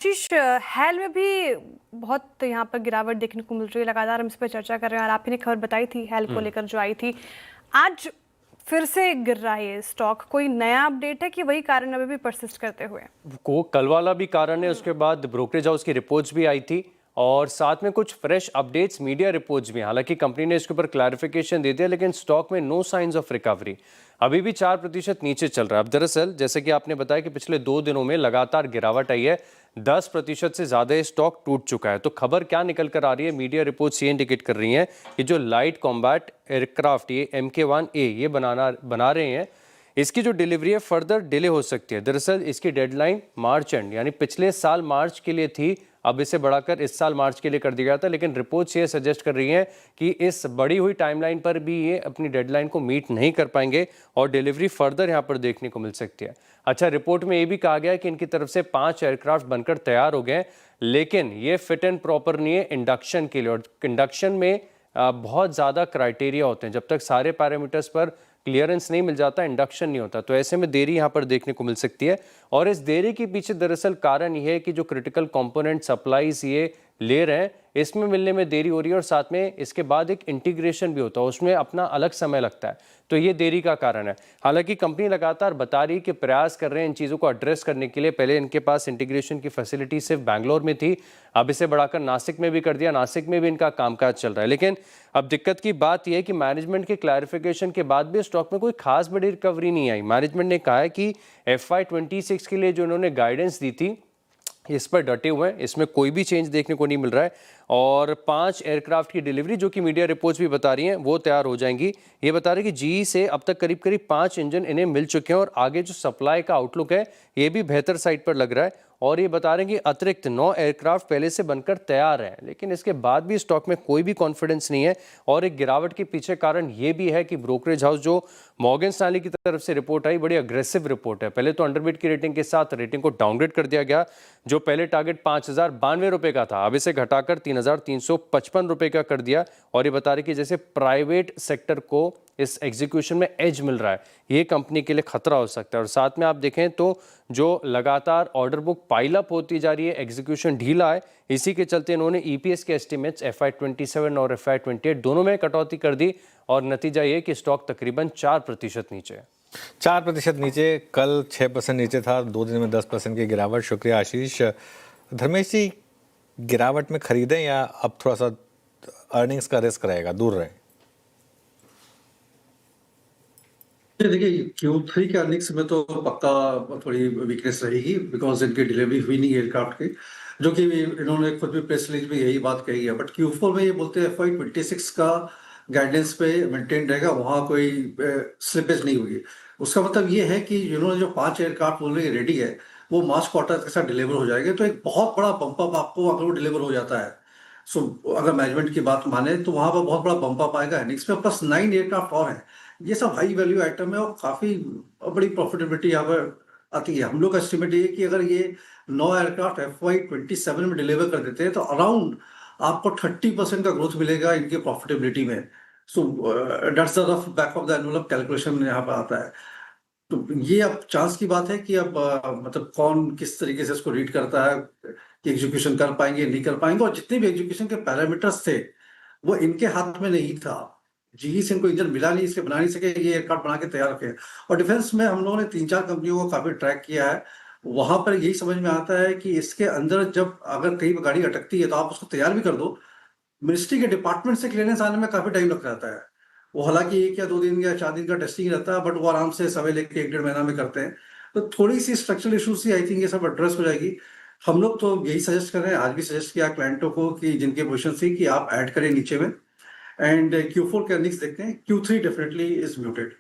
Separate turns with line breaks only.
आशीष, hell में भी बहुत यहाँ पर गिरावट देखने को मिल रही है। लगातार हम इस पर चर्चा कर रहे हैं और आप ही ने खबर बताई थी हैल को लेकर जो आई थी। आज फिर से गिर रहा है ये स्टॉक। कोई नया अपडेट है कि वही कारण अभी भी परसिस्ट करते हुए?
को कल वाला भी कारण है, उसके बाद ब्रोकरेज हाउस की रिपोर्ट्स भी आई थी और साथ में कुछ फ्रेश अपडेट्स मीडिया रिपोर्ट्स भी। हालांकि कंपनी ने इसके ऊपर क्लैरिफिकेशन दे दिया, लेकिन स्टॉक में नो साइंस ऑफ रिकवरी, अभी भी 4% नीचे चल रहा है। अब दरअसल जैसे कि आपने बताया कि पिछले 2 दिनों में लगातार गिरावट आई है, 10% से ज्यादा ये स्टॉक टूट चुका है। तो खबर क्या निकल कर आ रही है, मीडिया रिपोर्ट्स ये इंडिकेट कर रही हैं कि जो लाइट कॉम्बैट एयरक्राफ्ट ये MK1A ये बना रहे हैं, इसकी जो डिलीवरी है फर्दर डिले हो सकती है। दरअसल इसकी डेडलाइन मार्च एंड यानी पिछले साल मार्च के लिए थी, अब इसे बढ़ाकर इस साल मार्च के लिए कर दिया गया था। लेकिन रिपोर्ट्स ये सजेस्ट कर रही हैं कि इस बढ़ी हुई टाइमलाइन पर भी ये अपनी डेडलाइन को मीट नहीं कर पाएंगे और डिलीवरी फर्दर यहाँ पर देखने को मिल सकती है। अच्छा, रिपोर्ट में ये भी कहा गया है कि इनकी तरफ से 5 एयरक्राफ्ट बनकर तैयार हो गए, लेकिन ये फिट एंड प्रॉपर नहीं है इंडक्शन के लिए। और इंडक्शन में बहुत ज़्यादा क्राइटेरिया होते हैं, जब तक सारे पैरामीटर्स पर क्लियरेंस नहीं मिल जाता इंडक्शन नहीं होता। तो ऐसे में देरी यहाँ पर देखने को मिल सकती है। और इस देरी के पीछे दरअसल कारण ये है कि जो क्रिटिकल कंपोनेंट सप्लाईज ये ले रहे हैं, इसमें मिलने में देरी हो रही है और साथ में इसके बाद एक इंटीग्रेशन भी होता है, उसमें अपना अलग समय लगता है। तो ये देरी का कारण है। हालांकि कंपनी लगातार बता रही है कि प्रयास कर रहे हैं इन चीज़ों को एड्रेस करने के लिए। पहले इनके पास इंटीग्रेशन की फैसिलिटी सिर्फ बैंगलोर में थी, अब इसे बढ़ाकर नासिक में भी कर दिया। नासिक में भी इनका कामकाज चल रहा है। लेकिन अब दिक्कत की बात यह है कि मैनेजमेंट के क्लैरिफिकेशन के बाद भी स्टॉक में कोई खास बड़ी रिकवरी नहीं आई। मैनेजमेंट ने कहा है कि FY26 के लिए जो उन्होंने गाइडेंस दी थी इस पर डटे हुए हैं, इसमें कोई भी चेंज देखने को नहीं मिल रहा है। और 5 एयरक्राफ्ट की डिलीवरी, जो कि मीडिया रिपोर्ट्स भी बता रही हैं, वो तैयार हो जाएंगी। ये बता रहे हैं कि GE से अब तक करीब करीब 5 इंजन इन्हें मिल चुके हैं और आगे जो सप्लाई का आउटलुक है ये भी बेहतर साइड पर लग रहा है। और ये बता रहे हैं कि अतिरिक्त 9 एयरक्राफ्ट पहले से बनकर तैयार हैं, लेकिन इसके बाद भी स्टॉक में कोई भी कॉन्फिडेंस नहीं है। और एक गिरावट के पीछे कारण ये भी है कि ब्रोकरेज हाउस जो मॉर्गन स्टैनली की तरफ से रिपोर्ट आई, बड़ी अग्रेसिव रिपोर्ट है। पहले तो अंडरबिट की रेटिंग के साथ रेटिंग को डाउनग्रेड कर दिया गया। जो पहले टारगेट 5092 रुपये का था, अब इसे घटाकर 3355 रुपये का कर दिया। और ये बता रहे कि जैसे प्राइवेट सेक्टर को इस एग्जीक्यूशन में एज मिल रहा है, ये कंपनी के लिए खतरा हो सकता है। और साथ में आप देखें तो जो लगातार ऑर्डर बुक पाइलअप होती जा रही है, एग्जीक्यूशन ढीला है, इसी के चलते इन्होंने EPS के एस्टिमेट्स FY27 और FY28 दोनों में कटौती कर दी और नतीजा ये कि स्टॉक तकरीबन 4% नीचे है।
4% नीचे, कल 6% नीचे था, 2 दिन में 10% की गिरावट। शुक्रिया आशीष। धर्मेश जी, गिरावट में खरीदें या अब थोड़ा सा अर्निंग्स का रिस्क रहेगा, दूर रहें?
देखिए, Q3 के अर्निंग्स में तो पक्का थोड़ी वीकनेस रहेगी, बिकॉज इनकी डिलीवरी हुई नहीं एयरक्राफ्ट की, जो कि इन्होंने खुद भी प्रेस रिलीज में यही बात कही है। बट Q4 में ये बोलते हैं FY26 का गाइडेंस पे मेंटेन रहेगा, वहाँ कोई स्लिपेज नहीं हुई। उसका मतलब ये है कि इन्होंने जो 5 एयरक्राफ्ट बोल रहे रेडी है, वो मार्च क्वार्टर के साथ डिलीवर हो जाएंगे। तो एक बहुत बड़ा बम्प अप आपको अगर वो डिलीवर हो जाता है, सो अगर मैनेजमेंट की बात माने तो वहां पर बहुत बड़ा बम्प अप आएगा अर्निंग्स में। प्लस 9 एयरक्राफ्ट और हैं, ये सब हाई वैल्यू आइटम है और काफी बड़ी प्रॉफिटेबिलिटी यहाँ पर आती है। हम लोग का एस्टिमेट ये है कि अगर ये 9 एयरक्राफ्ट FY27 में डिलीवर कर देते हैं तो अराउंड आपको 30% का ग्रोथ मिलेगा इनके प्रॉफिटेबिलिटी में। So that's the rough back of the envelope calculation यहाँ पर आता है। तो ये अब चांस की बात है कि अब मतलब कौन किस तरीके से इसको रीड करता है कि एग्जीक्यूशन कर पाएंगे नहीं कर पाएंगे। और जितने भी एग्जीक्यूशन के पैरामीटर्स थे वो इनके हाथ में नहीं था। GE से इनको इंजन मिला नहीं, इसलिए बना नहीं सके, ये एयरक्राफ्ट बना के तैयार रखे। और डिफेंस में हम लोगों ने 3-4 कंपनियों को काफी ट्रैक किया है, वहां पर यही समझ में आता है कि इसके अंदर जब अगर कहीं गाड़ी अटकती है तो आप उसको तैयार भी कर दो, मिनिस्ट्री के डिपार्टमेंट से क्लियरेंस आने में काफी टाइम लग जाता है। वो हालांकि 1 या 2 दिन या 4 दिन का टेस्टिंग रहता है, बट वो आराम से समय लेके 1-1.5 महीना में करते हैं। तो थोड़ी सी स्ट्रक्चरल इशूज थी, आई थिंक ये सब एड्रेस हो जाएगी। हम लोग तो यही सजेस्ट कर रहे हैं, आज भी सजेस्ट किया क्लाइंटों को कि जिनके पोजिशन थी कि आप ऐड करें नीचे में। एंड Q4 के अर्निंग्स देखते हैं, Q3 डेफिनेटली इज म्यूटेड।